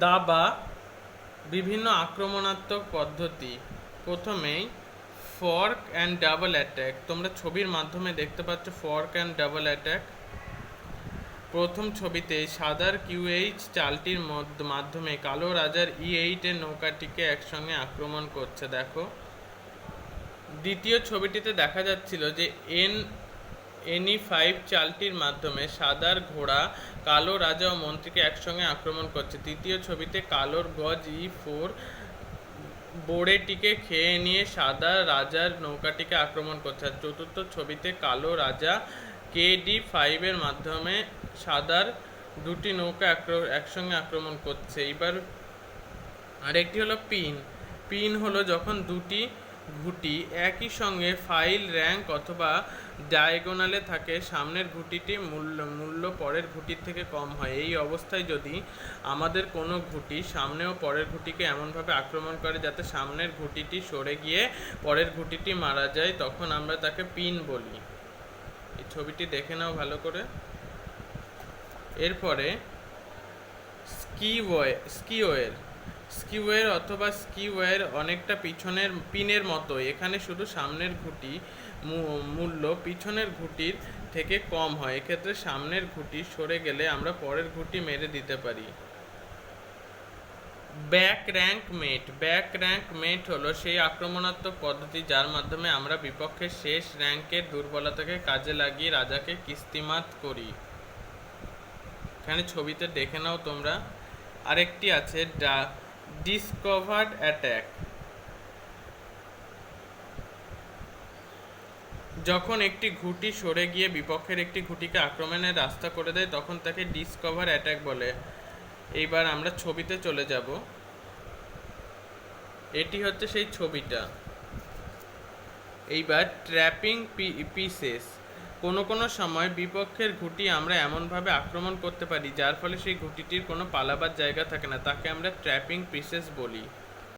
দাবা বিভিন্ন আক্রমণাত্মক পদ্ধতি। প্রথমেই ফর্ক অ্যান্ড ডাবল অ্যাটাক। তোমরা ছবির মাধ্যমে দেখতে পাচ্ছ ফর্ক অ্যান্ড ডাবল অ্যাটাক। প্রথম ছবিতে সাদার কিউএইচ চালটির মাধ্যমে কালো রাজার E8 নৌকাটিকে একসঙ্গে আক্রমণ করছে, দেখো। দ্বিতীয় ছবিটিতে দেখা যাচ্ছিল যে NE5 চালটির মাধ্যমে সাদার ঘোড়া কালো রাজা ও মন্ত্রীকে একসঙ্গে আক্রমণ করছে। তৃতীয় ছবিতে কালোর গজ E4 বোড়েটিকে খেয়ে নিয়ে সাদা রাজার নৌকাটিকে আক্রমণ করছে। আর চতুর্থ ছবিতে কালো রাজা KD5 মাধ্যমে সাদার দুটি নৌকা একসঙ্গে আক্রমণ করছে। এবার আরেকটি হলো পিন হলো যখন দুটি ঘুঁটি একই সঙ্গে ফাইল র্যাঙ্ক অথবা ডায়াগোনালে থাকে, সামনের ঘুঁটিটি মূল্য পরের ঘুঁটির থেকে কম হয়। এই অবস্থায় যদি আমাদের কোনো ঘুঁটি সামনে ও পরের ঘুঁটিকে এমনভাবে আক্রমণ করে যাতে সামনের ঘুঁটিটি সরে গিয়ে পরের ঘুঁটিটি মারা যায়, তখন আমরা তাকে পিন বলি। এই ছবিটি দেখে নাও ভালো করে। এরপরে স্কিওয়ের অথবা স্কিওয়ার অনেকটা পিছনের পিনের মতো। এখানে শুধু সামনের ঘুঁটি মূল্য পিছনের ঘুঁটির থেকে কম হয়। এক্ষেত্রে সামনের ঘুঁটি সরে গেলে আমরা পরের ঘুঁটি মেরে দিতে পারি। ব্যাক র্যাঙ্ক মেট হলো সেই আক্রমণাত্মক পদ্ধতি যার মাধ্যমে আমরা বিপক্ষের শেষ র্যাঙ্কের দুর্বলতাকে কাজে লাগিয়ে রাজাকে কিস্তিমাত করি। এখানে ছবিতে দেখে নাও তোমরা। আরেকটি আছে ডিসকভার্ড অ্যাটাক। যখন একটি ঘুঁটি সরে গিয়ে বিপক্ষের একটি ঘুঁটিকে আক্রমণের রাস্তা করে দেয় তখন তাকে ডিসকভার অ্যাটাক বলে। এইবার আমরা ছবিতে চলে যাব। এটি হচ্ছে সেই ছবিটা। এইবার ট্র্যাপিং পিসেস। কোনো সময় বিপক্ষের ঘুঁটি আমরা এমনভাবে আক্রমণ করতে পারি যার ফলে সেই ঘুঁটিটির কোনো পালাবার জায়গা থাকে না, তাকে আমরা ট্র্যাপিং পিসেস বলি।